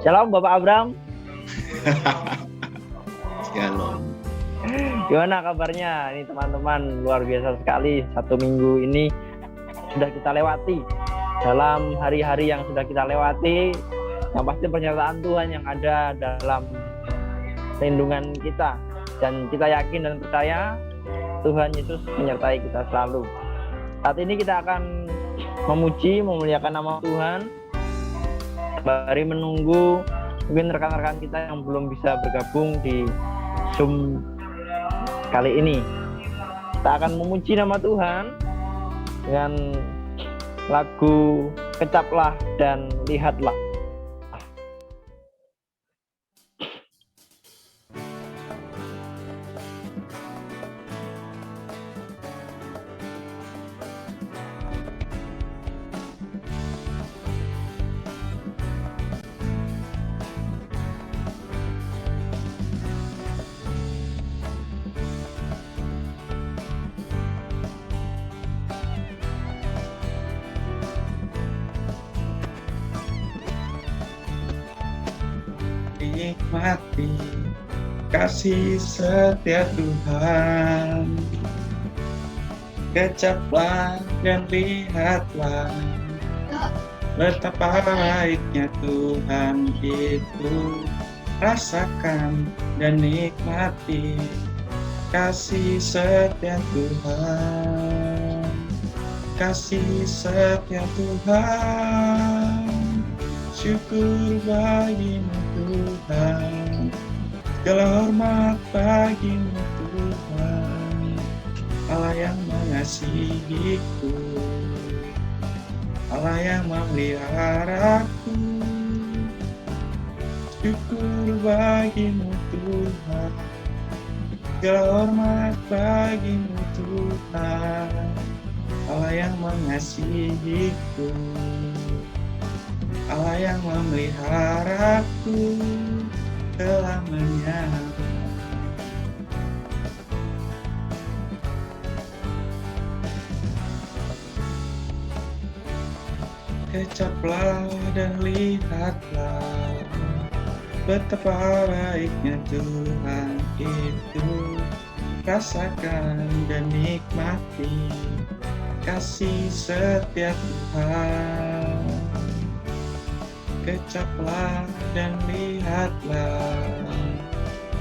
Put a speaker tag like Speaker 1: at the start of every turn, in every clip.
Speaker 1: Shalom Bapak Abram.
Speaker 2: Shalom.
Speaker 1: Gimana kabarnya? Ini teman-teman luar biasa sekali. 1 minggu ini sudah kita lewati. Dalam hari-hari yang sudah kita lewati, yang pasti penyertaan Tuhan yang ada dalam lindungan kita. Dan kita yakin dan percaya Tuhan Yesus menyertai kita selalu. Saat ini kita akan memuji, memuliakan nama Tuhan. Sembari menunggu mungkin rekan-rekan kita yang belum bisa bergabung di Zoom kali ini. Kita akan memuji nama Tuhan dengan lagu Kecaplah dan Lihatlah.
Speaker 2: Nikmati kasih setia Tuhan, kecaplah dan lihatlah betapa baiknya Tuhan itu. Rasakan dan nikmati kasih setia Tuhan, kasih setia Tuhan. Syukur bagimu Tuhan, segala hormat bagimu Tuhan, Allah yang mengasihiku, Allah yang memeliharaku. Syukur bagimu Tuhan, segala hormat bagimu Tuhan, Allah yang mengasihiku, Allah yang memeliharaku selamanya. Kecaplah dan lihatlah betapa baiknya Tuhan itu. Rasakan dan nikmati kasih setia Tuhan. Kecaplah dan lihatlah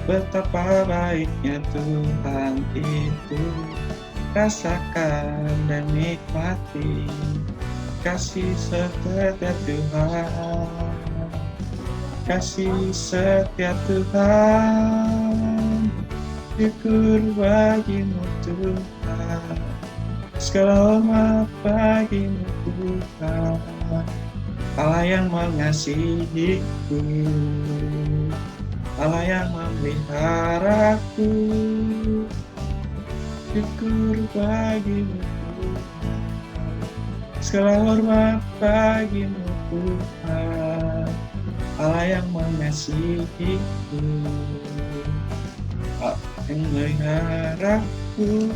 Speaker 2: betapa baiknya Tuhan itu. Rasakan dan nikmati kasih setia Tuhan, kasih setia Tuhan. Syukur bagimu Tuhan, segala hormat bagimu Tuhan, Allah yang mengasihiku, Allah yang memeliharaku. Syukur bagimu Tuhan, segala hormat bagimu Tuhan, Allah yang mengasihiku, Allah yang memeliharaku.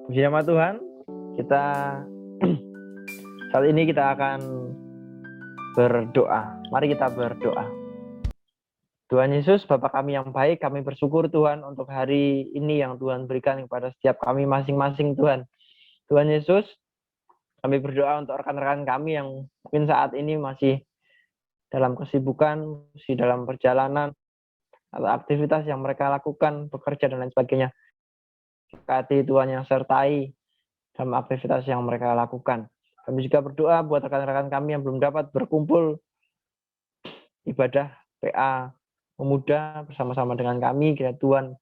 Speaker 1: Puji nama Tuhan. Kita saat ini kita akan berdoa. Mari kita berdoa. Tuhan Yesus, Bapa kami yang baik, kami bersyukur Tuhan untuk hari ini yang Tuhan berikan kepada setiap kami masing-masing Tuhan. Tuhan Yesus, kami berdoa untuk rekan-rekan kami yang mungkin saat ini masih dalam kesibukan, masih dalam perjalanan, atau aktivitas yang mereka lakukan, bekerja dan lain sebagainya. Berkati Tuhan yang sertai dalam aktivitas yang mereka lakukan. Kami juga berdoa buat rekan-rekan kami yang belum dapat berkumpul ibadah PA Pemuda bersama-sama dengan kami, kiranya Tuhan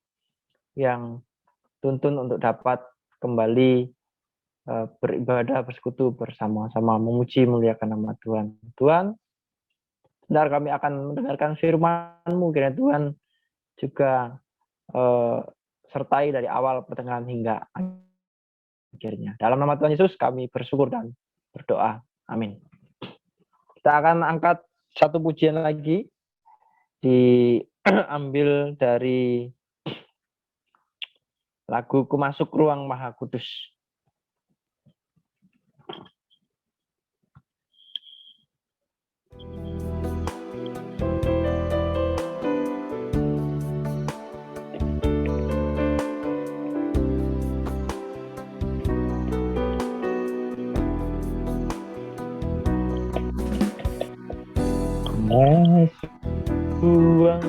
Speaker 1: yang tuntun untuk dapat kembali beribadah, bersekutu bersama-sama, memuji, muliakan nama Tuhan. Tuhan, sebentar kami akan mendengarkan firman-Mu, kiranya Tuhan juga sertai dari awal pertengahan hingga akhirnya. Dalam nama Tuhan Yesus kami bersyukur dan berdoa. Amin. Kita akan angkat satu pujian lagi, diambil dari lagu Ku Masuk Ruang Maha Kudus. Masuk ruang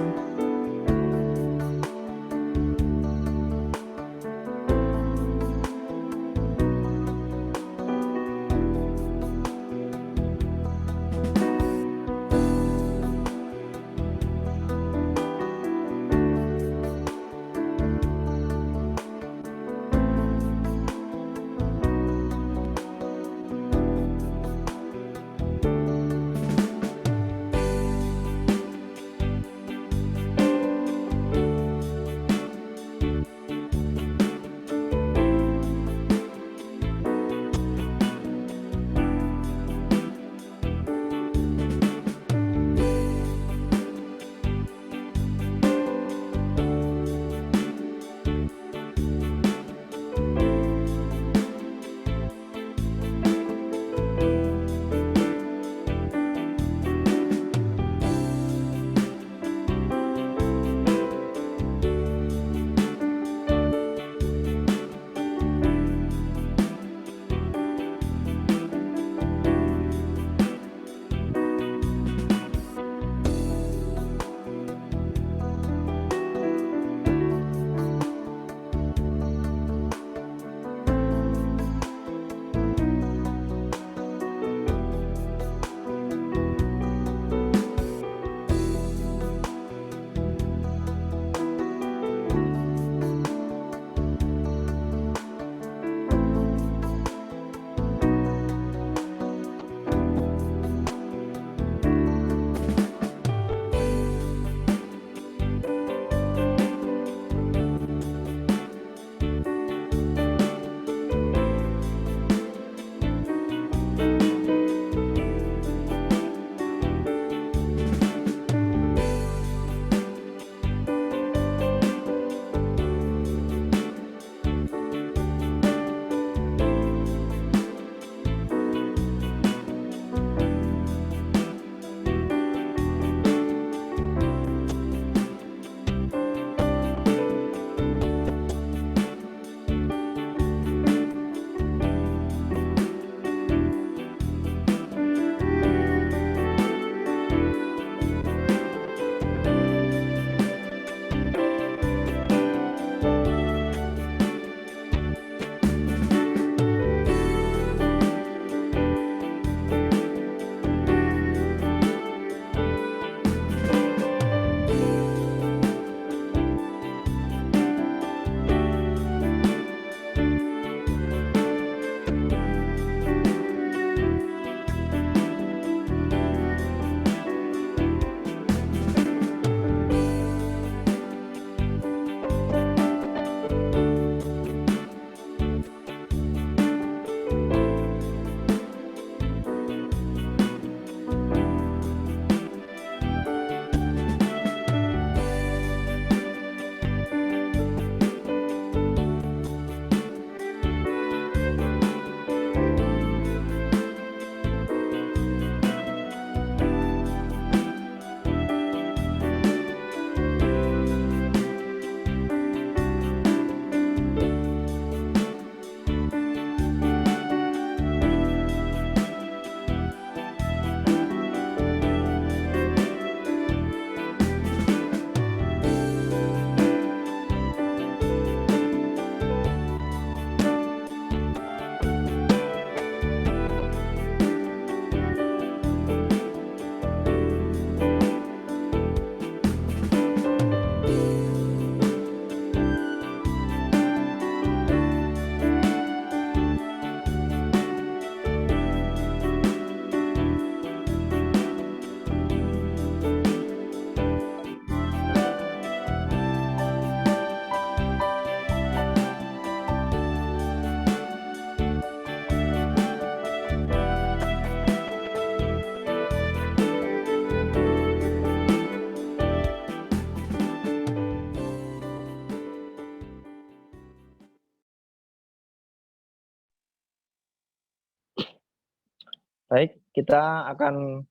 Speaker 1: Baik, kita akan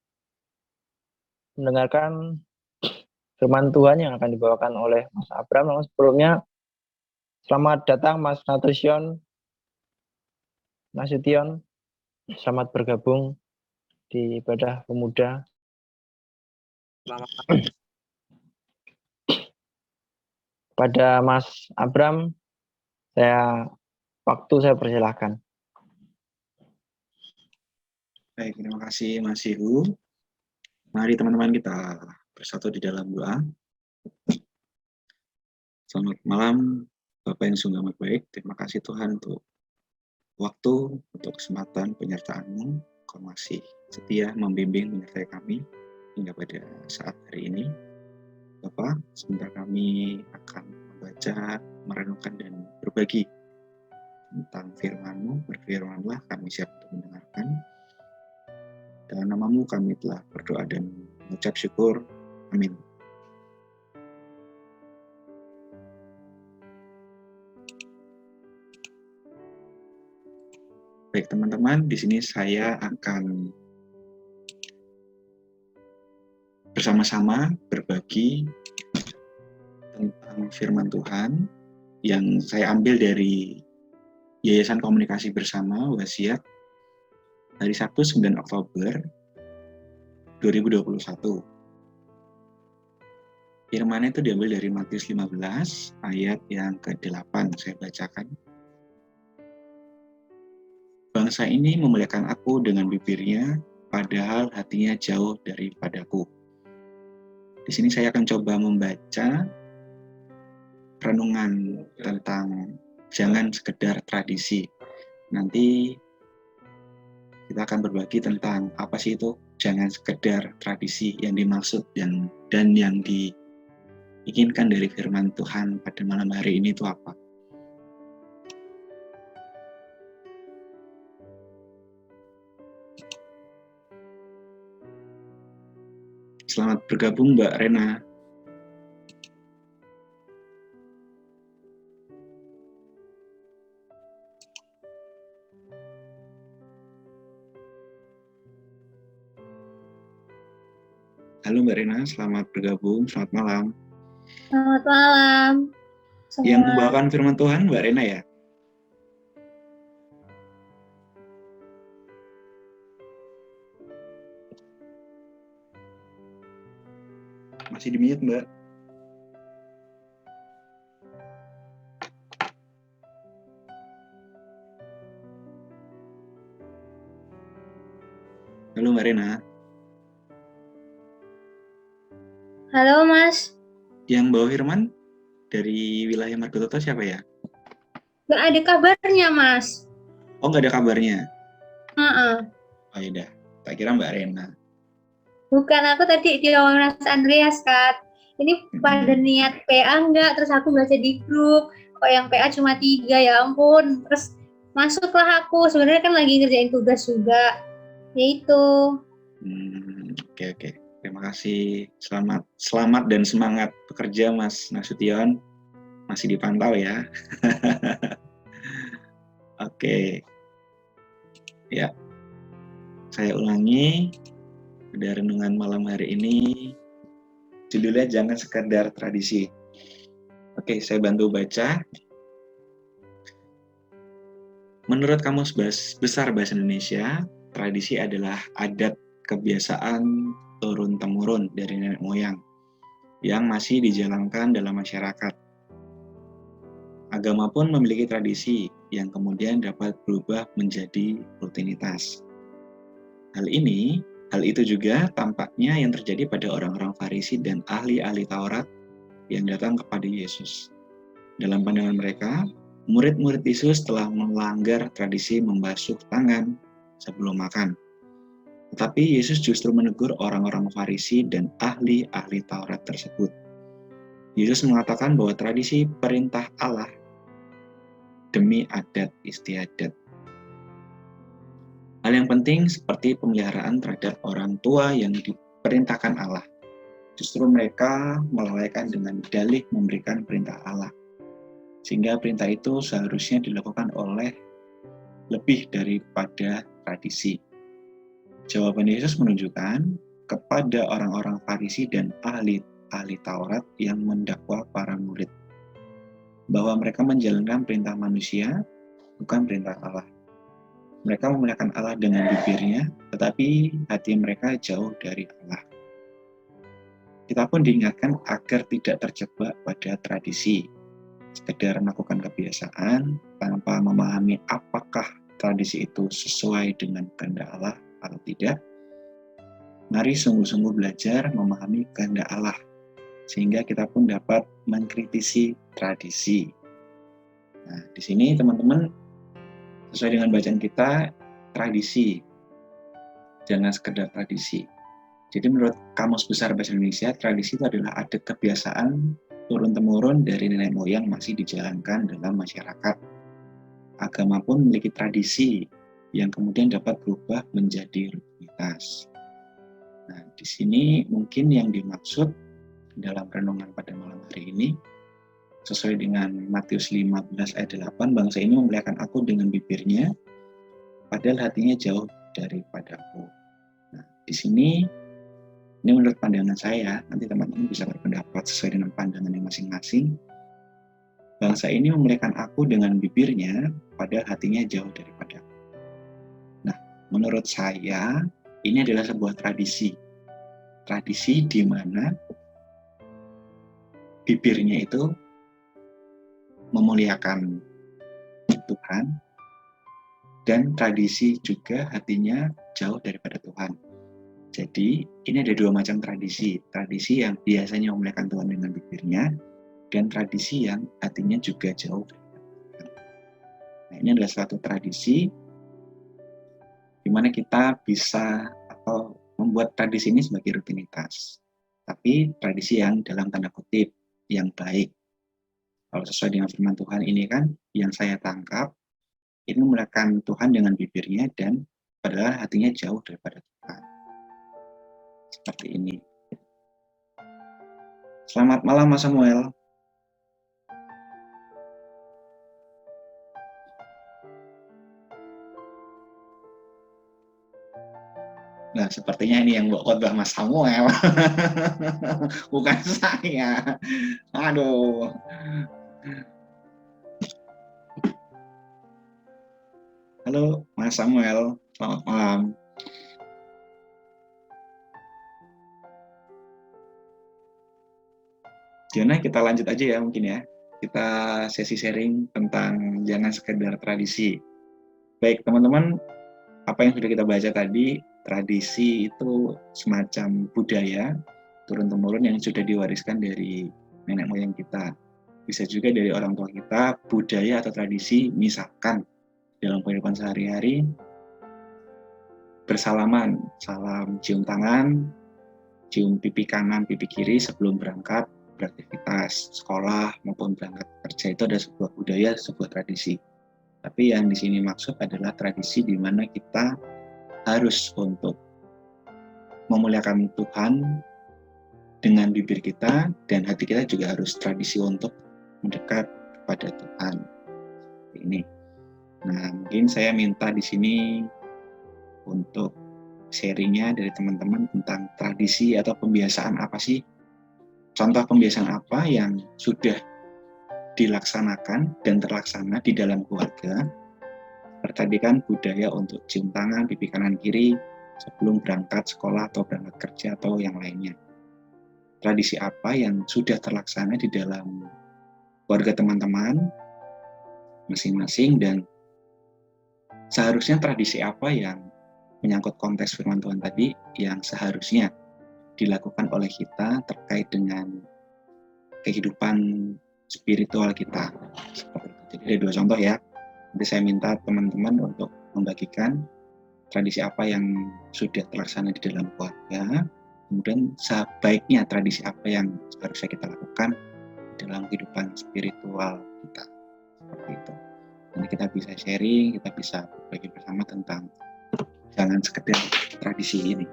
Speaker 1: mendengarkan firman Tuhan yang akan dibawakan oleh Mas Abram. Namun sebelumnya, selamat datang Mas Nasution. Selamat bergabung di ibadah pemuda. Pada Mas Abram, saya persilahkan.
Speaker 2: Baik, terima kasih Mas Ihu. Mari teman-teman kita bersatu di dalam doa. Selamat malam Bapak yang sungguh amat baik. Terima kasih Tuhan untuk waktu, untuk kesempatan penyertaan-Mu. Kau masih setia membimbing menyertai kami hingga pada saat hari ini. Bapak, sebentar kami akan membaca, merenungkan, dan berbagi tentang firman-Mu. Berfirmanlah, kami siap untuk mendengarkan. Dalam nama-Mu kami telah berdoa dan mengucap syukur. Amin. Baik teman-teman, di sini saya akan bersama-sama berbagi tentang firman Tuhan yang saya ambil dari Yayasan Komunikasi Bersama Wasiat hari Sabtu 9 Oktober 2021. Firman itu diambil dari Matius 15 ayat yang ke-8. Saya bacakan. Bangsa ini memuliakan aku dengan bibirnya, padahal hatinya jauh daripadaku. Di sini saya akan coba membaca renungan tentang jangan sekedar tradisi. Nanti kita akan berbagi tentang apa sih itu jangan sekedar tradisi yang dimaksud dan yang diinginkan dari firman Tuhan pada malam hari ini itu apa. Selamat bergabung Mbak Rena. Halo Mbak Rena, selamat bergabung, selamat malam.
Speaker 3: Selamat malam.
Speaker 2: Yang membawakan firman Tuhan Mbak Rena ya? Masih di mute Mbak? Halo Mbak Rena.
Speaker 3: Halo Mas.
Speaker 2: Yang bawa firman dari wilayah Margototo siapa ya?
Speaker 3: Gak ada kabarnya Mas.
Speaker 2: Oh nggak ada kabarnya?
Speaker 3: Uh-uh.
Speaker 2: Oh yaudah, tak kira Mbak Rena.
Speaker 3: Bukan, aku tadi di Mas Andreas kan. Ini pada niat PA enggak, terus aku baca di grup. Kok yang PA cuma 3, ya ampun. Terus masuklah aku, sebenarnya kan lagi ngerjain tugas juga. Ya itu.
Speaker 2: Oke. Terima kasih. Selamat dan semangat bekerja Mas Nasution. Masih dipantau ya. Oke. Ya. Saya ulangi. Pada renungan malam hari ini judulnya jangan sekedar tradisi. Oke, saya bantu baca. Menurut Kamus Besar Bahasa Indonesia, tradisi adalah adat kebiasaan turun-temurun dari nenek moyang yang masih dijalankan dalam masyarakat. Agama pun memiliki tradisi yang kemudian dapat berubah menjadi rutinitas. Hal itu juga tampaknya yang terjadi pada orang-orang Farisi dan ahli-ahli Taurat yang datang kepada Yesus. Dalam pandangan mereka, murid-murid Yesus telah melanggar tradisi membasuh tangan sebelum makan. Tetapi Yesus justru menegur orang-orang Farisi dan ahli-ahli Taurat tersebut. Yesus mengatakan bahwa tradisi perintah Allah demi adat istiadat. Hal yang penting seperti pemeliharaan terhadap orang tua yang diperintahkan Allah. Justru mereka melalaikan dengan dalih memberikan perintah Allah. Sehingga perintah itu seharusnya dilakukan oleh lebih daripada tradisi. Jawaban Yesus menunjukkan kepada orang-orang Farisi dan ahli Taurat yang mendakwa para murid bahwa mereka menjalankan perintah manusia, bukan perintah Allah. Mereka memuliakan Allah dengan bibirnya, tetapi hati mereka jauh dari Allah. Kita pun diingatkan agar tidak terjebak pada tradisi, sekedar melakukan kebiasaan tanpa memahami apakah tradisi itu sesuai dengan kehendak Allah atau tidak. Mari sungguh-sungguh belajar memahami kehendak Allah, sehingga kita pun dapat mengkritisi tradisi. Nah, di sini teman-teman, sesuai dengan bacaan kita, tradisi, jangan sekedar tradisi. Jadi menurut Kamus Besar Bahasa Indonesia, tradisi itu adalah adat kebiasaan turun-temurun dari nenek moyang masih dijalankan dalam masyarakat. Agama pun memiliki tradisi yang kemudian dapat berubah menjadi rutinitas. Nah, di sini mungkin yang dimaksud dalam renungan pada malam hari ini, sesuai dengan Matius 15 ayat 8, bangsa ini memuliakan aku dengan bibirnya, padahal hatinya jauh daripadaku. Nah, di sini, ini menurut pandangan saya, nanti teman-teman bisa berpendapat sesuai dengan pandangan yang masing-masing. Bangsa ini memuliakan aku dengan bibirnya, padahal hatinya jauh daripadaku. Nah, menurut saya, ini adalah sebuah tradisi. Tradisi di mana bibirnya itu memuliakan Tuhan, dan tradisi juga hatinya jauh daripada Tuhan. Jadi, ini ada dua macam tradisi. Tradisi yang biasanya memuliakan Tuhan dengan bibirnya, dan tradisi yang hatinya juga jauh daripada Tuhan. Nah, ini adalah suatu tradisi di mana kita bisa atau membuat tradisi ini sebagai rutinitas. Tapi tradisi yang dalam tanda kutip, yang baik. Kalau sesuai dengan firman Tuhan ini kan, yang saya tangkap, ini memuliakan Tuhan dengan bibirnya dan padahal hatinya jauh daripada Tuhan. Seperti ini. Selamat malam Mas Samuel. Nah, sepertinya ini yang bawa khotbah Mas Samuel. Bukan saya. Aduh. Halo Mas Samuel, selamat malam. Diana, kita lanjut aja ya mungkin ya. Kita sesi sharing tentang jangan sekedar tradisi. Baik teman-teman, apa yang sudah kita baca tadi, tradisi itu semacam budaya turun-temurun yang sudah diwariskan dari nenek moyang kita. Bisa juga dari orang tua kita, budaya atau tradisi, misalkan dalam kehidupan sehari-hari, bersalaman, salam cium tangan, cium pipi kanan, pipi kiri sebelum berangkat beraktivitas sekolah maupun berangkat kerja, itu ada sebuah budaya, sebuah tradisi. Tapi yang di sini maksud adalah tradisi di mana kita harus untuk memuliakan Tuhan dengan bibir kita, dan hati kita juga harus tradisi untuk mendekat kepada Tuhan. Ini. Nah, mungkin saya minta di sini untuk sharingnya dari teman-teman tentang tradisi atau pembiasaan apa sih? Contoh pembiasaan apa yang sudah dilaksanakan dan terlaksana di dalam keluarga? Seperti kan budaya untuk cium tangan, pipi kanan kiri sebelum berangkat sekolah atau berangkat kerja atau yang lainnya. Tradisi apa yang sudah terlaksana di dalam keluarga teman-teman masing-masing, dan seharusnya tradisi apa yang menyangkut konteks firman Tuhan tadi yang seharusnya dilakukan oleh kita terkait dengan kehidupan spiritual kita. Seperti itu. Jadi ada dua contoh ya. Nanti saya minta teman-teman untuk membagikan tradisi apa yang sudah terlaksana di dalam keluarga, kemudian sebaiknya tradisi apa yang seharusnya kita lakukan dalam kehidupan spiritual kita. Seperti itu. Nanti kita bisa sharing, kita bisa berbagi bersama tentang jangan sekedar tradisi ini.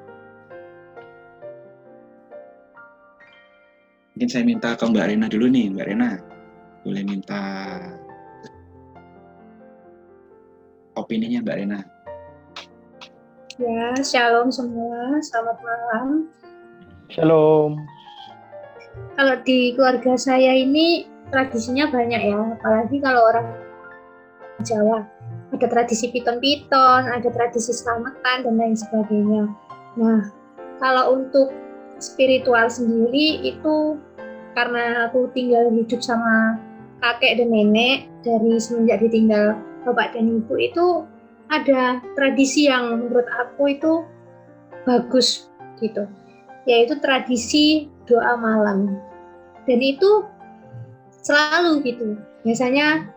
Speaker 2: Mungkin saya minta ke Mbak Rena dulu nih. Mbak Rena, boleh minta opininya Mbak Rena.
Speaker 3: Ya, shalom semua, selamat malam.
Speaker 1: Shalom.
Speaker 3: Kalau di keluarga saya ini tradisinya banyak ya, apalagi kalau orang Jawa. Ada tradisi piton-piton, ada tradisi selamatan, dan lain sebagainya. Nah, kalau untuk spiritual sendiri itu karena aku tinggal hidup sama kakek dan nenek dari semenjak ditinggal bapak dan ibu, itu ada tradisi yang menurut aku itu bagus gitu, yaitu tradisi doa malam. Dan itu selalu gitu, biasanya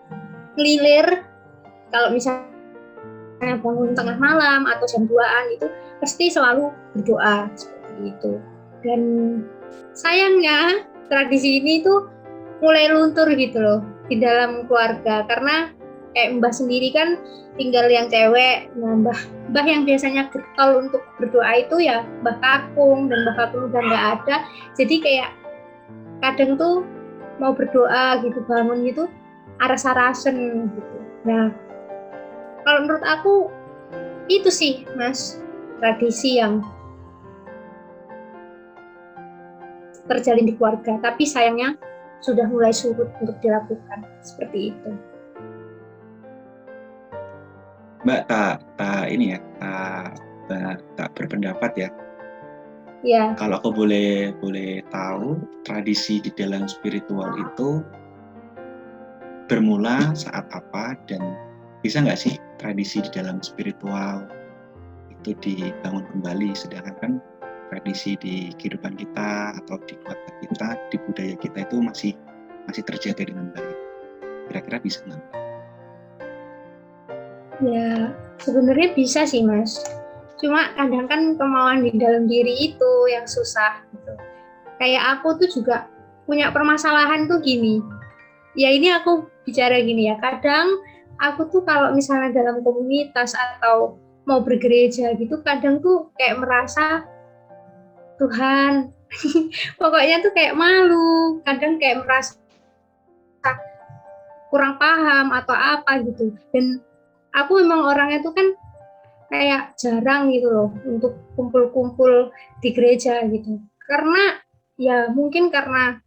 Speaker 3: ngelilir kalau misalnya bangun tengah malam atau jam 2-an itu pasti selalu berdoa seperti itu. Dan sayangnya tradisi ini tuh mulai luntur gitu loh di dalam keluarga, karena kayak Mbah sendiri kan tinggal yang cewek. Nah, Mbah yang biasanya getol untuk berdoa itu ya Mbah Kakung, dan Mbah Kakung udah nggak ada. Jadi kayak kadang tuh mau berdoa gitu, bangun gitu aras-arasen gitu. Nah, kalau menurut aku itu sih Mas, tradisi yang terjalin di keluarga, tapi sayangnya sudah mulai surut untuk dilakukan seperti itu.
Speaker 2: Mbak tak berpendapat ya.
Speaker 3: Ya,
Speaker 2: Kalau aku boleh tahu, tradisi di dalam spiritual itu bermula saat apa, dan bisa nggak sih tradisi di dalam spiritual itu dibangun kembali, sedangkan kan tradisi di kehidupan kita atau di keluarga kita, di budaya kita itu masih terjaga dengan baik. Kira-kira bisa nggak?
Speaker 3: ya sebenarnya bisa sih Mas. Cuma kadang kan kemauan di dalam diri itu yang susah gitu. Kayak aku tuh juga punya permasalahan tuh gini. Ya ini aku bicara gini ya. Kadang aku tuh kalau misalnya dalam komunitas atau mau bergereja gitu, kadang tuh kayak merasa Tuhan, pokoknya tuh kayak malu. Kadang kayak merasa kurang paham atau apa gitu. Dan aku memang orangnya tuh kan kayak jarang gitu loh untuk kumpul-kumpul di gereja gitu, karena ya mungkin karena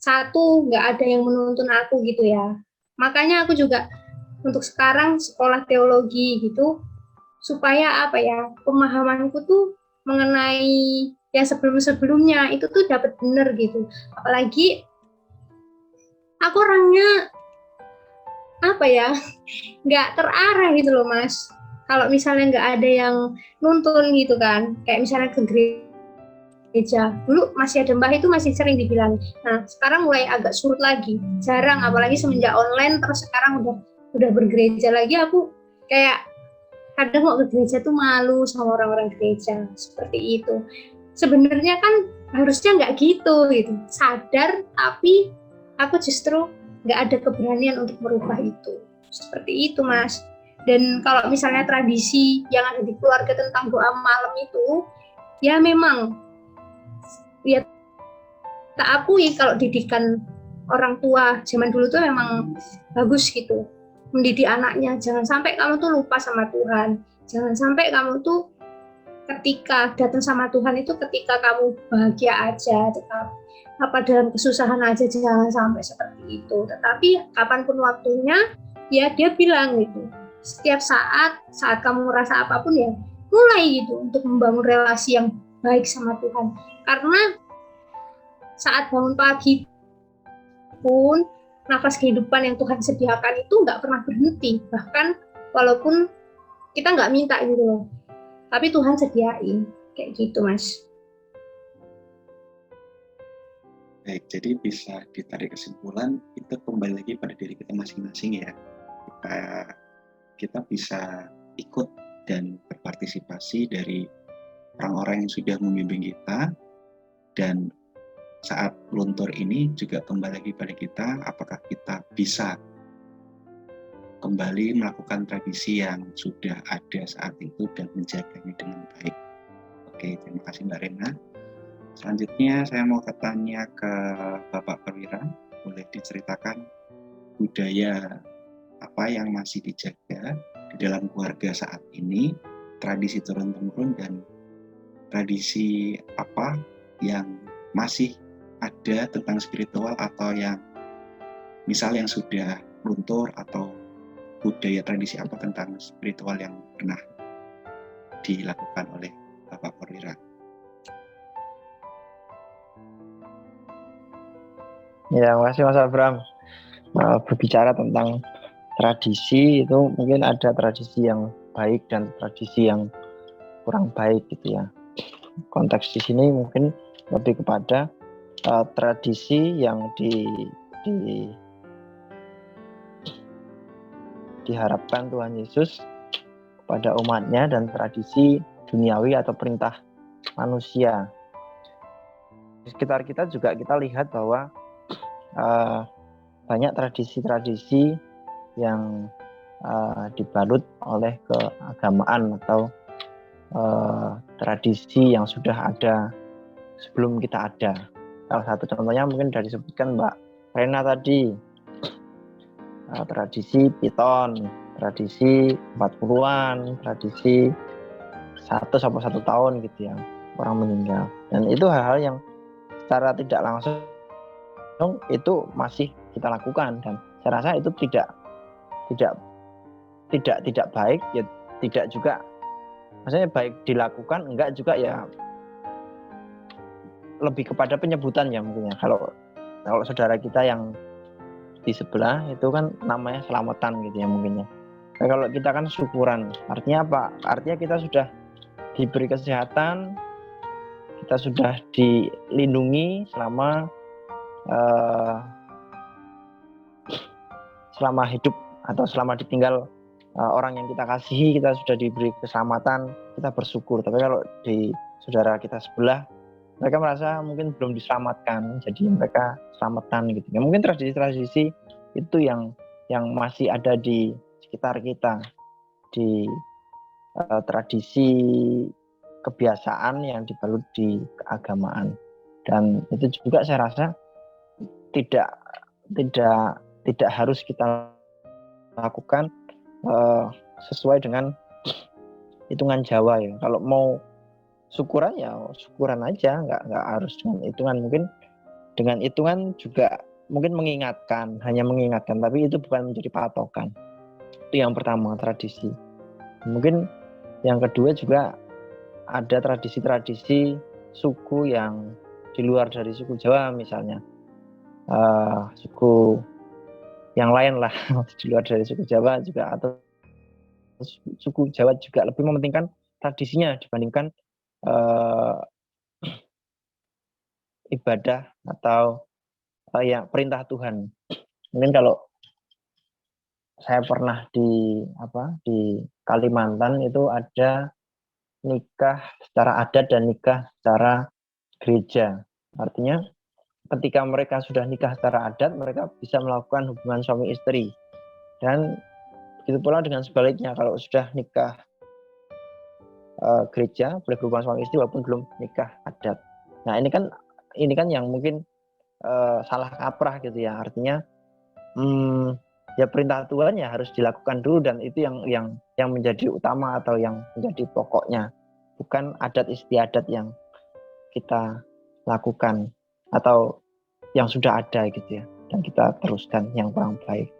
Speaker 3: satu nggak ada yang menuntun aku gitu ya. Makanya aku juga untuk sekarang sekolah teologi gitu, supaya apa ya, pemahamanku tuh mengenai yang sebelum-sebelumnya itu tuh dapat bener gitu. Apalagi aku orangnya apa ya, nggak terarah gitu loh Mas. Kalau misalnya nggak ada yang nuntun gitu kan, kayak misalnya ke gereja, dulu masih ada mbah itu masih sering dibilang. Nah sekarang mulai agak surut lagi, jarang, apalagi semenjak online terus sekarang udah bergereja lagi. Aku kayak kadang kok ke gereja tuh malu sama orang-orang gereja seperti itu. Sebenarnya kan harusnya nggak gitu sadar, tapi aku justru nggak ada keberanian untuk merubah itu. Seperti itu Mas. Dan kalau misalnya tradisi yang ada di keluarga tentang doa malam itu, ya memang ya tak akui kalau didikan orang tua zaman dulu tuh memang bagus gitu, mendidik anaknya. Jangan sampai kamu tuh lupa sama Tuhan, jangan sampai kamu tuh ketika datang sama Tuhan itu ketika kamu bahagia aja, tetap apa dalam kesusahan aja, jangan sampai seperti itu. Tetapi kapanpun waktunya, ya dia bilang gitu, setiap saat kamu merasa apapun ya mulai gitu untuk membangun relasi yang baik sama Tuhan. Karena saat bangun pagi pun nafas kehidupan yang Tuhan sediakan itu nggak pernah berhenti, bahkan walaupun kita nggak minta gitu loh, tapi Tuhan sediain, kayak gitu Mas.
Speaker 2: Baik, jadi bisa ditarik kesimpulan itu kembali lagi pada diri kita masing-masing ya. Kita bisa ikut dan berpartisipasi dari orang-orang yang sudah membimbing kita, dan saat luntur ini juga kembali lagi pada kita, apakah kita bisa kembali melakukan tradisi yang sudah ada saat itu dan menjaganya dengan baik. Oke, terima kasih Mbak Rena. Selanjutnya saya mau bertanya ke Bapak Perwira, boleh diceritakan budaya apa yang masih dijaga di dalam keluarga saat ini, tradisi turun-temurun dan tradisi apa yang masih ada tentang spiritual atau yang misal yang sudah luntur, atau budaya tradisi apa tentang spiritual yang pernah dilakukan oleh Bapak Perwira.
Speaker 1: Ya, makasih Mas Abram. Berbicara tentang tradisi itu mungkin ada tradisi yang baik dan tradisi yang kurang baik gitu ya. Konteks di sini mungkin lebih kepada tradisi yang diharapkan Tuhan Yesus kepada umatnya dan tradisi duniawi atau perintah manusia. Di sekitar kita juga kita lihat bahwa banyak tradisi-tradisi yang dibalut oleh keagamaan atau tradisi yang sudah ada sebelum kita ada. Salah satu contohnya mungkin dari disebutkan Mbak Rena tadi, tradisi piton, tradisi 40-an, tradisi 1 tahun gitu ya, orang meninggal. Dan itu hal-hal yang secara tidak langsung itu masih kita lakukan, dan saya rasa itu tidak baik, ya tidak juga, maksudnya baik dilakukan, enggak juga ya, lebih kepada penyebutan ya mungkin ya. Kalau saudara kita yang di sebelah itu kan namanya selamatan gitu ya mungkin ya. Nah, kalau kita kan syukuran, artinya apa? Artinya kita sudah diberi kesehatan, kita sudah dilindungi selama hidup atau selama ditinggal orang yang kita kasihi, kita sudah diberi keselamatan, kita bersyukur. Tapi kalau di saudara kita sebelah, mereka merasa mungkin belum diselamatkan, jadi mereka selamatan gitu. Ya, mungkin tradisi-tradisi itu yang masih ada di sekitar kita, di tradisi kebiasaan yang dibalut di keagamaan. Dan itu juga saya rasa tidak harus kita lakukan sesuai dengan hitungan Jawa ya. Kalau mau syukuran ya syukuran aja, nggak harus dengan hitungan. Mungkin dengan hitungan juga mungkin hanya mengingatkan, tapi itu bukan menjadi patokan. Itu yang pertama, tradisi. Mungkin yang kedua juga ada tradisi-tradisi suku yang di luar dari suku Jawa, misalnya suku yang lain lah di luar dari suku Jawa juga, atau suku Jawa juga lebih mementingkan tradisinya dibandingkan ibadah atau ya perintah Tuhan. Mungkin kalau saya pernah di Kalimantan itu ada nikah secara adat dan nikah secara gereja. Artinya ketika mereka sudah nikah secara adat, mereka bisa melakukan hubungan suami istri. Dan begitu pula dengan sebaliknya, kalau sudah nikah gereja, boleh berhubungan suami istri walaupun belum nikah adat. Nah, ini kan yang mungkin salah kaprah gitu ya. Artinya ya perintah Tuhan ya harus dilakukan dulu, dan itu yang menjadi utama atau yang menjadi pokoknya, bukan adat istiadat yang kita lakukan atau yang sudah ada gitu ya, dan kita teruskan yang kurang baik.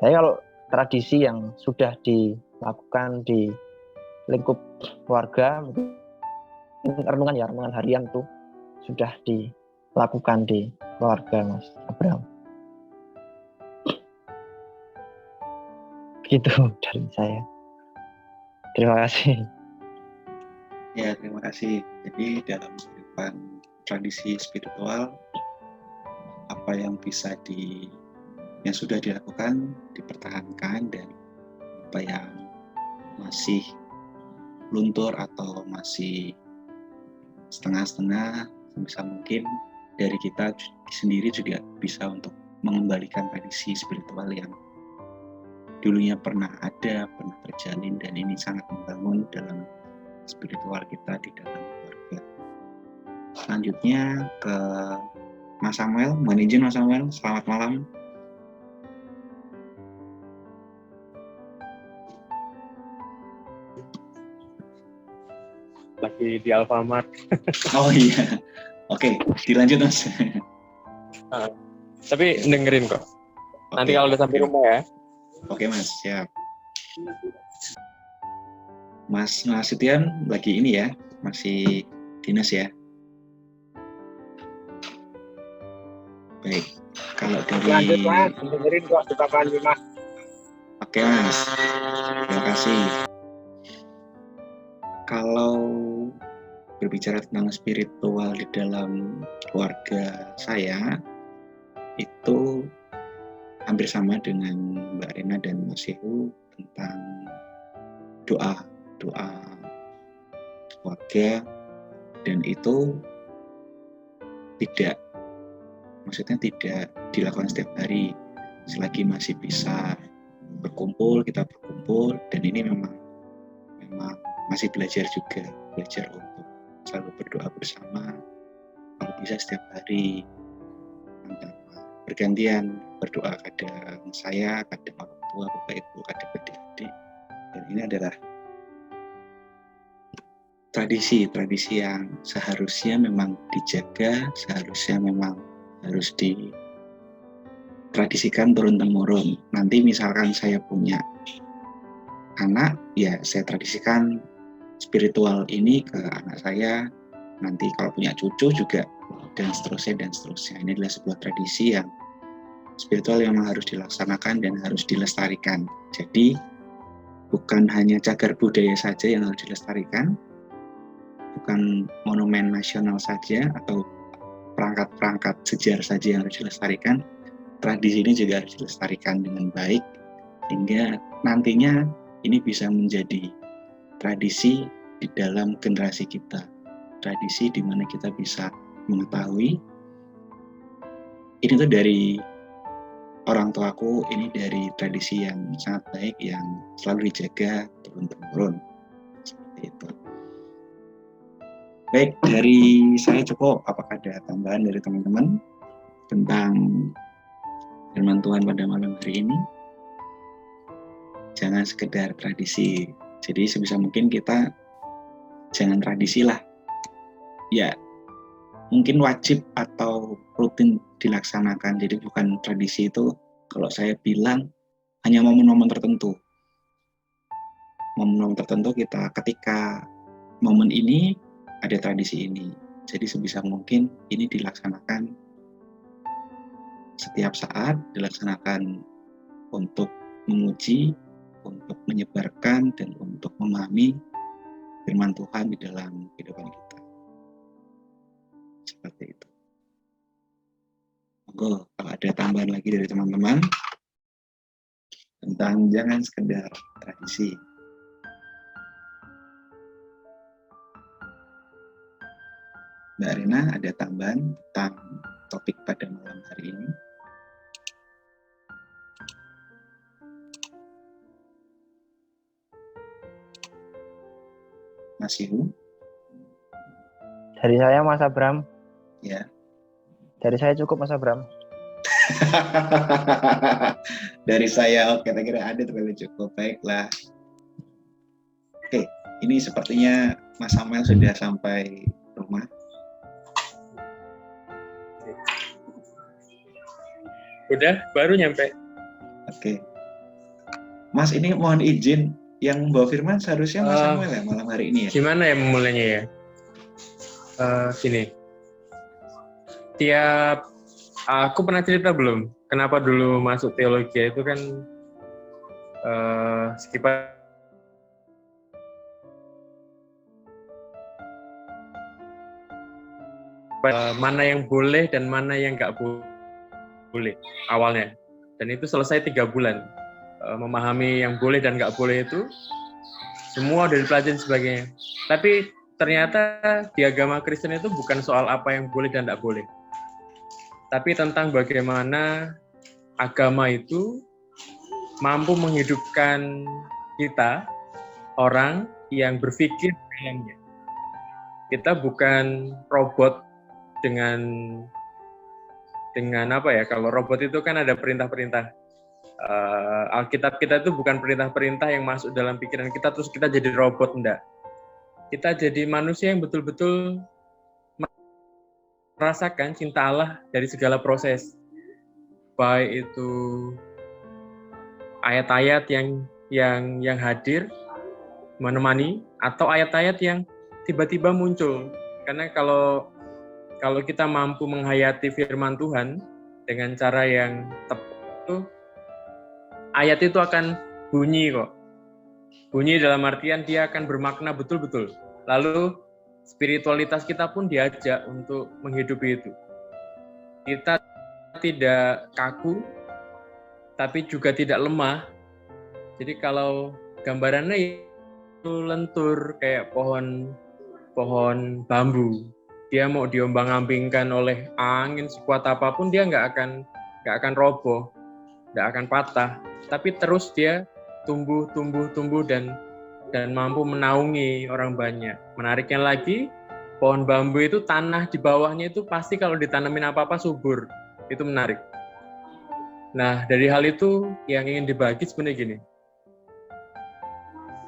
Speaker 1: Tapi kalau tradisi yang sudah dilakukan di lingkup keluarga, mungkin renungan harian tuh sudah dilakukan di keluarga, Mas Abram. Gitu dari saya. Terima kasih.
Speaker 2: Ya, terima kasih. Jadi dalam kehidupan tradisi spiritual, apa yang yang sudah dilakukan dipertahankan, dan apa yang masih luntur atau masih setengah-setengah, sebisa mungkin dari kita sendiri juga bisa untuk mengembalikan tradisi spiritual yang dulunya pernah ada, pernah terjalin, dan ini sangat membangun dalam spiritual kita di dalam keluarga. Selanjutnya ke Mas Samuel. Mohon izin Mas Samuel, selamat malam.
Speaker 4: lagi di Alfamart.
Speaker 2: Oh iya. Oke, dilanjut Mas.
Speaker 4: Tapi dengerin kok. Nanti
Speaker 2: Oke,
Speaker 4: kalau udah sampai
Speaker 2: oke.
Speaker 4: rumah ya.
Speaker 2: Oke Mas, siap. Mas Nasution lagi ini ya, masih dinas ya. Baik, kalau dari...
Speaker 5: Lanjut Mas, dengerin kok tetap lanjut Mas.
Speaker 2: Oke Mas, terima kasih. Kalau berbicara tentang spiritual di dalam keluarga saya, itu hampir sama dengan Mbak Rena dan Mas Yehu tentang doa keluarga, dan itu tidak dilakukan setiap hari. Selagi masih bisa berkumpul, kita berkumpul, dan ini memang masih belajar untuk selalu berdoa bersama, kalau bisa setiap hari, bergantian berdoa, kadang saya, kadang orang tua, bapak ibu, kadang adik-adik. Dan ini adalah tradisi yang seharusnya memang dijaga, seharusnya memang harus ditradisikan turun-temurun. Nanti misalkan saya punya anak, ya saya tradisikan spiritual ini ke anak saya. Nanti kalau punya cucu juga, dan seterusnya. Ini adalah sebuah tradisi yang spiritual yang memang harus dilaksanakan dan harus dilestarikan. Jadi bukan hanya cagar budaya saja yang harus dilestarikan, bukan monumen nasional saja atau perangkat-perangkat sejarah saja yang harus dilestarikan, tradisi ini juga harus dilestarikan dengan baik, sehingga nantinya ini bisa menjadi tradisi di dalam generasi kita, tradisi di mana kita bisa mengetahui ini tuh dari orang tuaku, ini dari tradisi yang sangat baik yang selalu dijaga turun-temurun, seperti itu. Baik, dari saya cukup. Apakah ada tambahan dari teman-teman tentang firman Tuhan pada malam hari ini? Jangan sekedar tradisi. Jadi sebisa mungkin kita jangan tradisi lah. Ya, mungkin wajib atau rutin dilaksanakan. Jadi bukan tradisi itu, kalau saya bilang, hanya momen-momen tertentu. Momen-momen tertentu kita ketika momen ini ada tradisi ini. Jadi sebisa mungkin ini dilaksanakan setiap saat, dilaksanakan untuk memuji, untuk menyebarkan, dan untuk memahami firman Tuhan di dalam kehidupan kita. Seperti itu. Monggo, kalau ada tambahan lagi dari teman-teman tentang jangan sekedar tradisi. Mbak Rena, ada tambahan tentang topik pada malam hari ini? Mas Ibu?
Speaker 1: Dari saya Mas Abram.
Speaker 2: Ya.
Speaker 1: Dari saya cukup Mas Abram.
Speaker 2: Dari saya, oke, kira-kira ada terlalu cukup. Baiklah. Oke, ini sepertinya Mas Samuel sudah sampai rumah.
Speaker 4: Udah, baru nyampe.
Speaker 2: Oke. Mas, ini mohon izin, yang membawa firman seharusnya Mas Samuel ya malam hari ini ya?
Speaker 4: Gimana ya memulainya ya? Gini. Aku pernah cerita belum? Kenapa dulu masuk teologi itu kan sekitar mana yang boleh dan mana yang nggak boleh awalnya. Dan itu selesai 3 bulan. Memahami yang boleh dan nggak boleh itu semua udah dipelajari sebagainya. Tapi ternyata di agama Kristen itu bukan soal apa yang boleh dan nggak boleh, tapi tentang bagaimana agama itu mampu menghidupkan kita, orang yang berpikir dalamnya. Kita bukan robot dengan apa ya, kalau robot itu kan ada perintah-perintah. Alkitab kita itu bukan perintah-perintah yang masuk dalam pikiran kita terus kita jadi robot, enggak. kita jadi manusia yang betul-betul merasakan cinta Allah dari segala proses. Baik itu ayat-ayat yang hadir menemani atau ayat-ayat yang tiba-tiba muncul. Karena kalau kita mampu menghayati firman Tuhan dengan cara yang tepat, ayat itu akan bunyi kok. Bunyi dalam artian dia akan bermakna betul-betul. Lalu spiritualitas kita pun diajak untuk menghidupi itu. Kita tidak kaku, tapi juga tidak lemah. Jadi kalau gambarannya itu lentur kayak pohon bambu, dia mau diombang-ambingkan oleh angin sekuat apapun dia nggak akan roboh, nggak akan patah. Tapi terus dia tumbuh dan mampu menaungi orang banyak. Menariknya lagi, pohon bambu itu tanah di bawahnya itu pasti kalau ditanamin apa-apa subur. Itu menarik. Nah, dari hal itu yang ingin dibagi sebenarnya gini.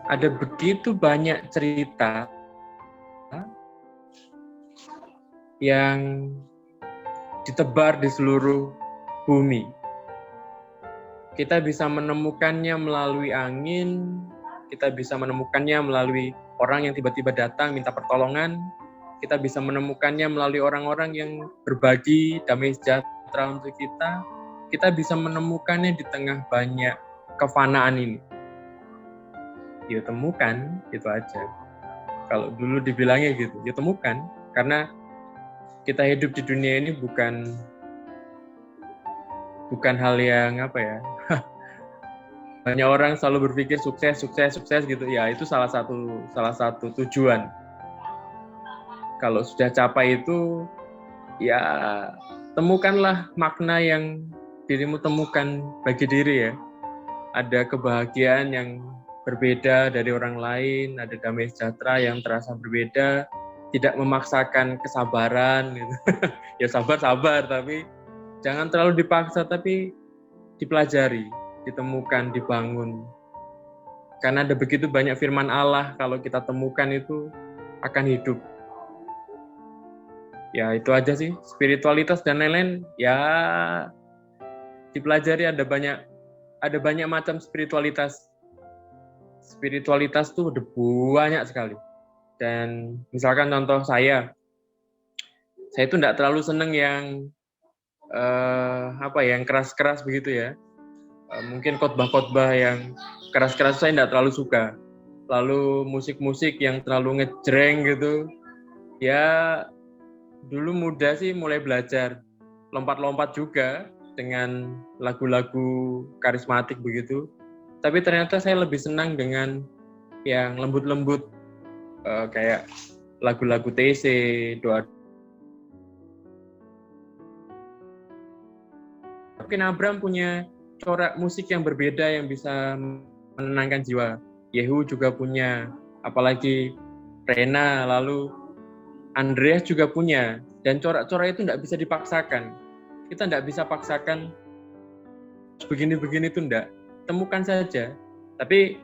Speaker 4: Ada begitu banyak cerita yang ditebar di seluruh bumi. Kita bisa menemukannya melalui angin, kita bisa menemukannya melalui orang yang tiba-tiba datang minta pertolongan, kita bisa menemukannya melalui orang-orang yang berbagi damai sejahtera untuk kita bisa menemukannya di tengah banyak kefanaan ini. Ya temukan, itu aja. Kalau dulu dibilangnya gitu, ya temukan, karena kita hidup di dunia ini bukan hal yang apa ya. Banyak orang selalu berpikir sukses gitu. Ya, itu salah satu tujuan. Kalau sudah capai itu, ya temukanlah makna yang dirimu temukan bagi diri ya. Ada kebahagiaan yang berbeda dari orang lain, ada damai sejahtera yang terasa berbeda, tidak memaksakan kesabaran gitu. Ya sabar, tapi jangan terlalu dipaksa, tapi dipelajari, ditemukan, dibangun. Karena ada begitu banyak firman Allah, kalau kita temukan itu akan hidup. Ya itu aja sih, spiritualitas dan lain-lain, ya dipelajari. Ada banyak macam spiritualitas. Spiritualitas tuh ada banyak sekali. Dan misalkan contoh saya itu enggak terlalu seneng yang yang keras-keras begitu ya. Mungkin khotbah-khotbah yang keras-keras saya enggak terlalu suka. Lalu musik-musik yang terlalu ngejreng gitu. Ya dulu muda sih mulai belajar lompat-lompat juga dengan lagu-lagu karismatik begitu. Tapi ternyata saya lebih senang dengan yang lembut-lembut, kayak lagu-lagu TC, doa. Mungkin Abraham punya corak musik yang berbeda yang bisa menenangkan jiwa. Yehu juga punya, apalagi Rena, lalu Andreas juga punya. Dan corak-corak itu tidak bisa dipaksakan. Kita tidak bisa paksakan begini-begini itu tidak. Temukan saja. Tapi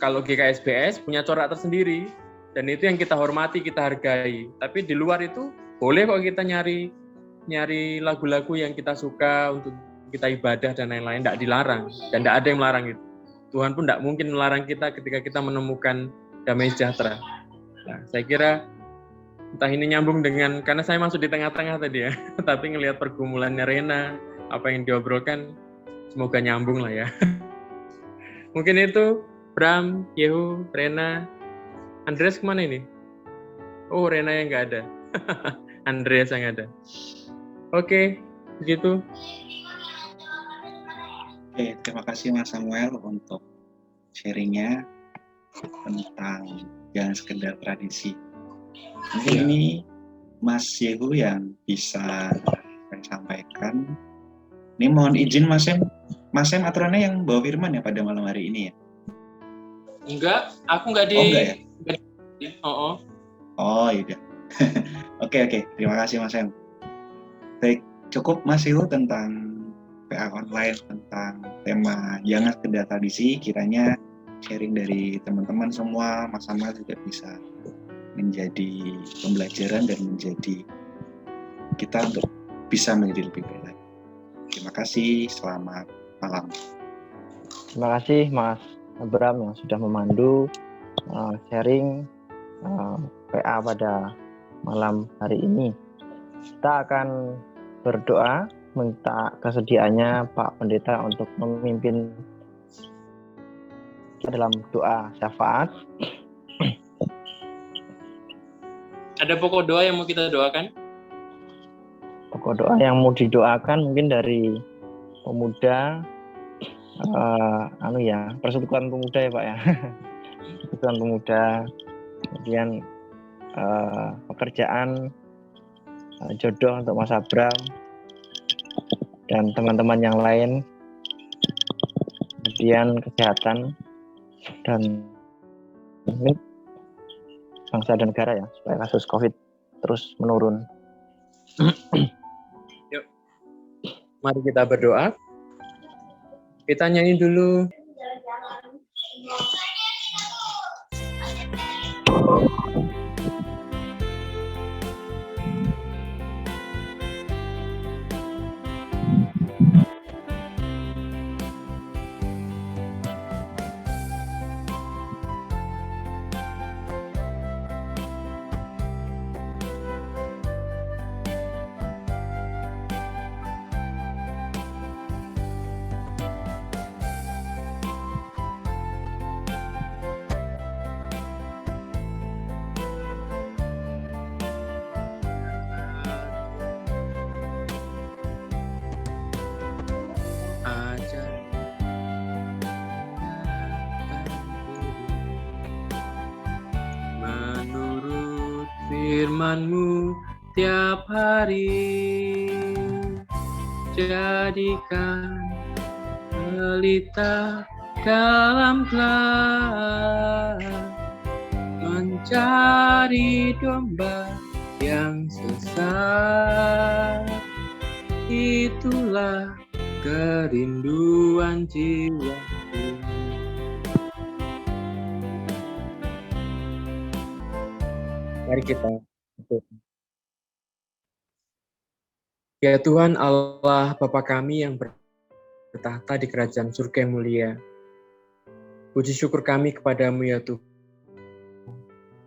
Speaker 4: kalau GKSBS punya corak tersendiri, dan itu yang kita hormati, kita hargai. Tapi di luar itu boleh kok kita nyari lagu-lagu yang kita suka untuk kita ibadah dan lain-lain, tidak dilarang dan tidak ada yang melarang itu. Tuhan pun tidak mungkin melarang kita ketika kita menemukan damai sejahtera. Nah, saya kira entah ini nyambung dengan, karena saya masuk di tengah-tengah tadi ya, tapi ngelihat pergumulannya Rena, apa yang diobrolkan, semoga nyambung lah ya. Mungkin itu, Bram, Yehu, Rena, Andreas kemana ini? Oh, Rena yang nggak ada. Andreas yang ada. Oke, begitu.
Speaker 2: Oke, terima kasih Mas Samuel untuk sharingnya tentang jangan sekedar tradisi. Mungkin ini Mas Yehu yang bisa saya sampaikan. Ini mohon izin Mas Sem aturannya yang bawa firman ya pada malam hari ini ya?
Speaker 4: Enggak, aku nggak di...
Speaker 2: Oh enggak ya?
Speaker 4: Oh,
Speaker 2: iya. Oke. Terima kasih Mas Sem. Baik, cukup Mas Yehu tentang PA online, tentang tema jangan sekedar tradisi. Kiranya sharing dari teman-teman semua, Mas Samuel juga bisa menjadi pembelajaran dan menjadi kita untuk bisa menjadi lebih baik lagi. Terima kasih, selamat malam.
Speaker 1: Terima kasih Mas Abram yang sudah memandu sharing PA pada malam hari ini. Kita akan berdoa minta kesediaannya Pak Pendeta untuk memimpin kita dalam doa syafaat.
Speaker 4: Ada pokok doa yang mau kita doakan?
Speaker 1: Pokok doa yang mau didoakan mungkin dari pemuda, persekutuan pemuda ya Pak ya. Persekutuan pemuda, kemudian pekerjaan, jodoh untuk Mas Abram dan teman-teman yang lain, kemudian kesehatan dan bangsa dan negara ya, supaya kasus COVID terus menurun.
Speaker 4: Yuk, mari kita berdoa. Kita nyanyi dulu. Menurut firman-Mu tiap hari, jadikan pelita dalam gelap, mencari domba yang sesat. Itulah kerinduan jiwaku. Mari kita berdoa. Ya Tuhan Allah Bapa kami yang bertahta di kerajaan surga yang mulia, puji syukur kami kepadamu ya Tuhan,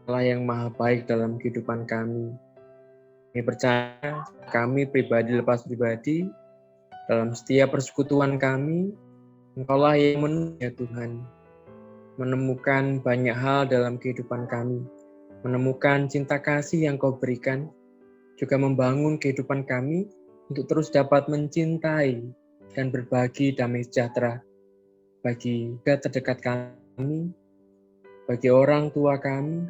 Speaker 4: Allah yang maha baik dalam kehidupan kami. Kami percaya kami pribadi lepas pribadi, dalam setiap persekutuan kami, Engkaulah yang ya Tuhan, menemukan banyak hal dalam kehidupan kami, menemukan cinta kasih yang Kau berikan, juga membangun kehidupan kami untuk terus dapat mencintai dan berbagi damai sejahtera bagi terdekat kami, bagi orang tua kami,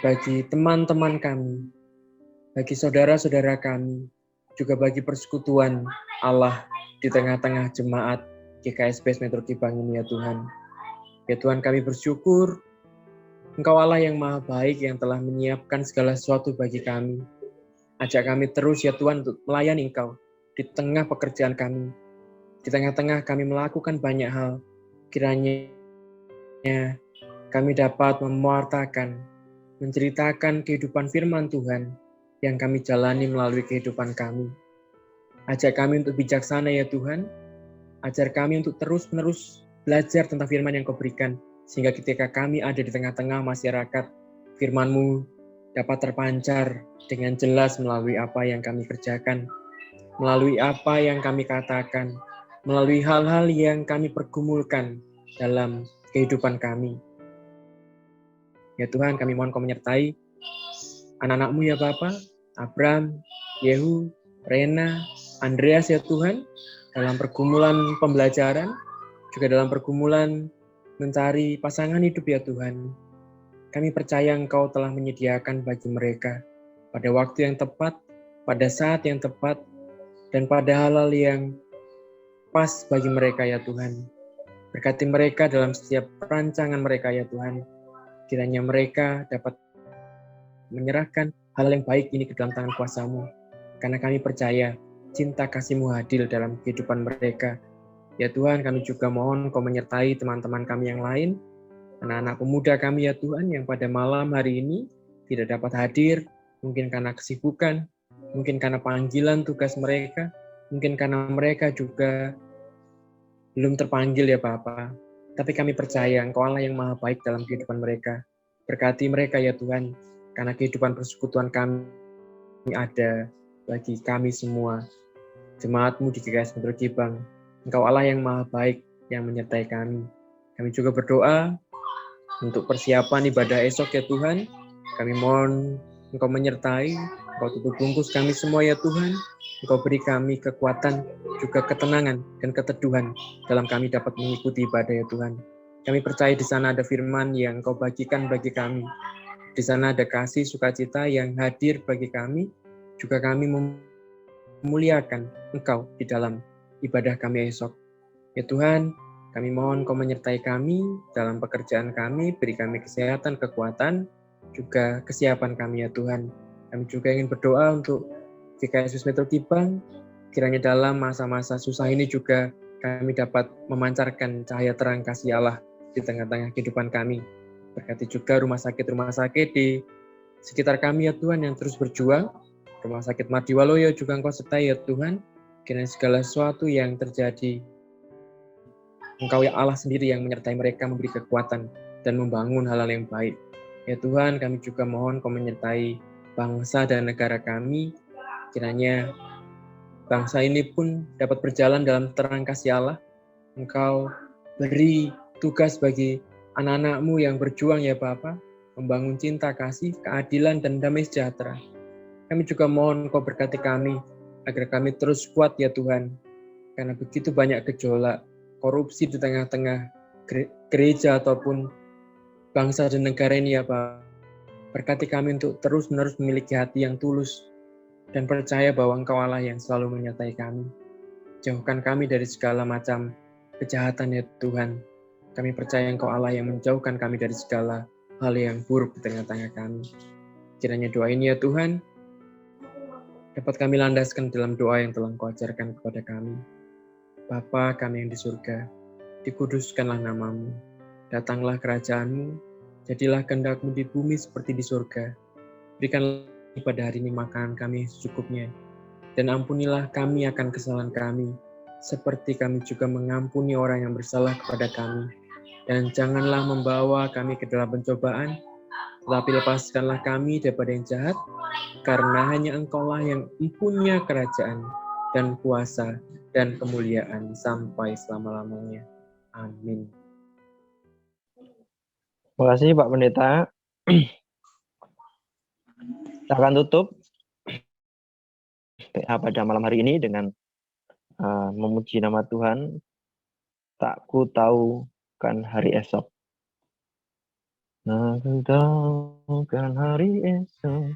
Speaker 4: bagi teman-teman kami, bagi saudara-saudara kami, juga bagi persekutuan Allah di tengah-tengah jemaat GKSP Metro Kibang ini ya Tuhan. Ya Tuhan, kami bersyukur Engkau Allah yang maha baik yang telah menyiapkan segala sesuatu bagi kami. Ajak kami terus ya Tuhan untuk melayani Engkau di tengah pekerjaan kami. Di tengah-tengah kami melakukan banyak hal. Kiranya kami dapat mewartakan, menceritakan kehidupan firman Tuhan yang kami jalani melalui kehidupan kami. Ajak kami untuk bijaksana ya Tuhan. Ajar kami untuk terus-menerus belajar tentang firman yang Kau berikan. Sehingga ketika kami ada di tengah-tengah masyarakat, firman-Mu dapat terpancar dengan jelas melalui apa yang kami kerjakan, melalui apa yang kami katakan, melalui hal-hal yang kami pergumulkan dalam kehidupan kami. Ya Tuhan, kami mohon Kau menyertai anak-anak-Mu ya Bapa, Abram, Yehu, Rena, Andreas ya Tuhan, dalam pergumulan pembelajaran, juga dalam pergumulan mencari pasangan hidup ya Tuhan. Kami percaya Engkau telah menyediakan bagi mereka pada waktu yang tepat, pada saat yang tepat, dan pada hal-hal yang pas bagi mereka ya Tuhan. Berkati mereka dalam setiap perancangan mereka ya Tuhan. Kiranya mereka dapat menyerahkan hal yang baik ini ke dalam tangan kuasa-Mu. Karena kami percaya cinta kasih-Mu hadir dalam kehidupan mereka. Ya Tuhan, kami juga mohon Kau menyertai teman-teman kami yang lain, anak-anak pemuda kami ya Tuhan, yang pada malam hari ini tidak dapat hadir, mungkin karena kesibukan, mungkin karena panggilan tugas mereka, mungkin karena mereka juga belum terpanggil ya Bapa. Tapi kami percaya Engkau Allah yang maha baik dalam kehidupan mereka. Berkati mereka ya Tuhan, karena kehidupan persekutuan kami ada bagi kami semua. Jemaat-Mu di GKS Metro Gebang, Engkau Allah yang maha baik yang menyertai kami. Kami juga berdoa untuk persiapan ibadah esok ya Tuhan. Kami mohon Engkau menyertai, Engkau tutup bungkus kami semua ya Tuhan. Engkau beri kami kekuatan, juga ketenangan dan keteduhan dalam kami dapat mengikuti ibadah ya Tuhan. Kami percaya di sana ada firman yang Engkau bagikan bagi kami. Di sana ada kasih sukacita yang hadir bagi kami. Juga kami memuliakan Engkau di dalam ibadah kami esok. Ya Tuhan, kami mohon Engkau menyertai kami dalam pekerjaan kami, beri kami kesehatan, kekuatan, juga kesiapan kami ya Tuhan. Kami juga ingin berdoa untuk GKS Metro Gebang, kiranya dalam masa-masa susah ini juga kami dapat memancarkan cahaya terang kasih Allah di tengah-tengah kehidupan kami. Berkati juga rumah sakit di sekitar kami ya Tuhan yang terus berjuang. Rumah sakit Mardiwaloyo juga Engkau sertai ya Tuhan. Kiranya segala sesuatu yang terjadi, Engkau ya Allah sendiri yang menyertai mereka, memberi kekuatan dan membangun hal-hal yang baik. Ya Tuhan, kami juga mohon Kau menyertai bangsa dan negara kami. Kiranya bangsa ini pun dapat berjalan dalam terang kasih Allah. Engkau beri tugas bagi anak-anak-Mu yang berjuang ya Bapa, membangun cinta, kasih, keadilan, dan damai sejahtera. Kami juga mohon Kau berkati kami, agar kami terus kuat ya Tuhan. Karena begitu banyak gejolak, korupsi di tengah-tengah gereja ataupun bangsa dan negara ini ya Pak. Berkati kami untuk terus-menerus memiliki hati yang tulus dan percaya bahwa Engkau Allah yang selalu menyertai kami. Jauhkan kami dari segala macam kejahatan ya Tuhan. Kami percaya Engkau Allah yang menjauhkan kami dari segala hal yang buruk di tengah-tengah kami. Kiranya doa ini ya Tuhan dapat kami landaskan dalam doa yang telah Engkau ajarkan kepada kami. Bapa kami yang di surga, dikuduskanlah nama-Mu, datanglah kerajaan-Mu, jadilah kehendak-Mu di bumi seperti di surga. Berikanlah pada hari ini makanan kami secukupnya, dan ampunilah kami akan kesalahan kami, seperti kami juga mengampuni orang yang bersalah kepada kami. Dan janganlah membawa kami ke dalam pencobaan, tetapi lepaskanlah kami daripada yang jahat, karena hanya Engkau-lah yang mempunyai kerajaan dan kuasa dan kemuliaan sampai selama-lamanya. Amin.
Speaker 1: Terima kasih Pak Pendeta. Kita akan tutup pada malam hari ini dengan memuji nama Tuhan. Tak ku tahu kan hari esok. Tak ku tahu kan hari esok.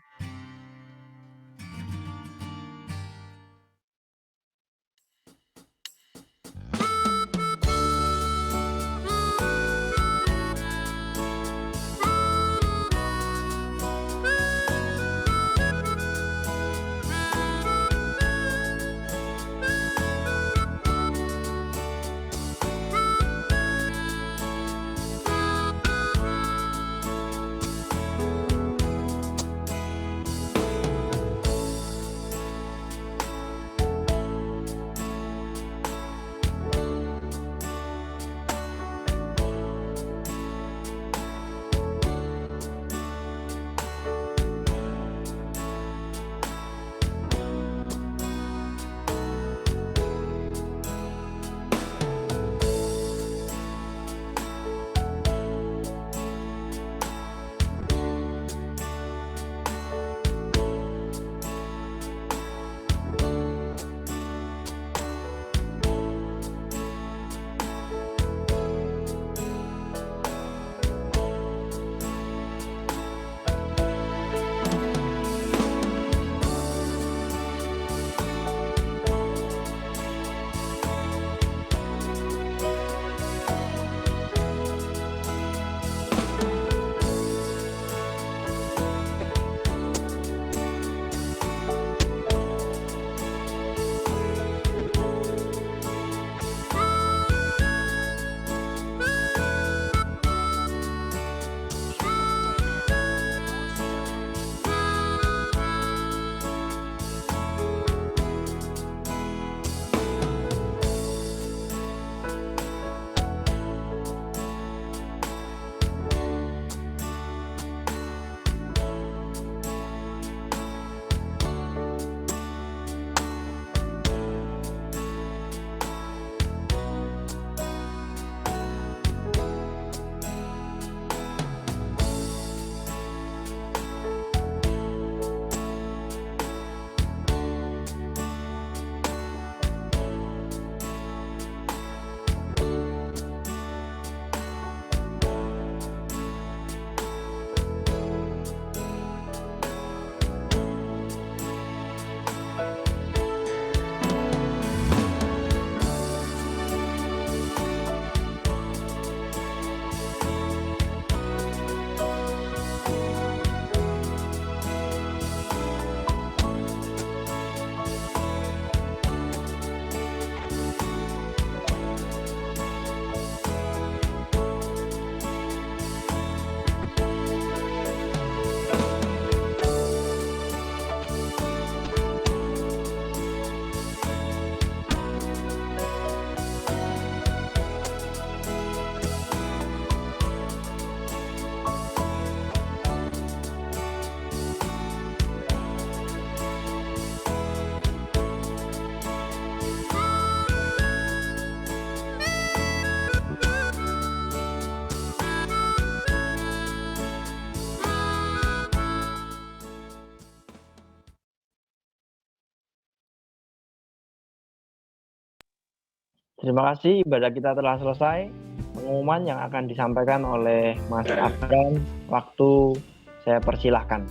Speaker 1: Terima kasih, ibadah kita telah selesai. Pengumuman yang akan disampaikan oleh Mas Abram, waktu saya persilahkan.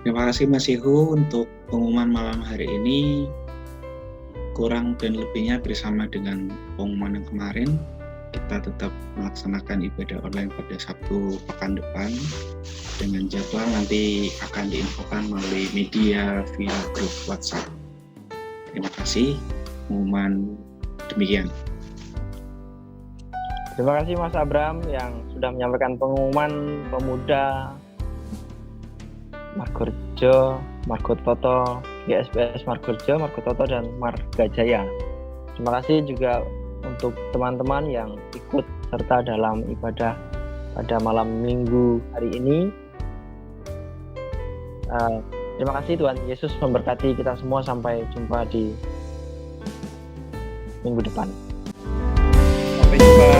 Speaker 2: Terima kasih Mas Ihu untuk pengumuman malam hari ini. Kurang dan lebihnya bersama dengan pengumuman yang kemarin, kita tetap melaksanakan ibadah online pada Sabtu pekan depan dengan jadwal nanti akan diinfokan melalui media via grup WhatsApp. Terima kasih. Pengumuman demikian.
Speaker 1: Terima kasih Mas Abram yang sudah menyampaikan pengumuman pemuda Margorejo, Margototo, GSPS Margorejo, Margototo, dan Margajaya. Terima kasih juga untuk teman-teman yang ikut serta dalam ibadah pada malam minggu hari ini. Terima kasih, Tuhan Yesus memberkati kita semua. Sampai jumpa di minggu depan.
Speaker 4: Sampai jumpa.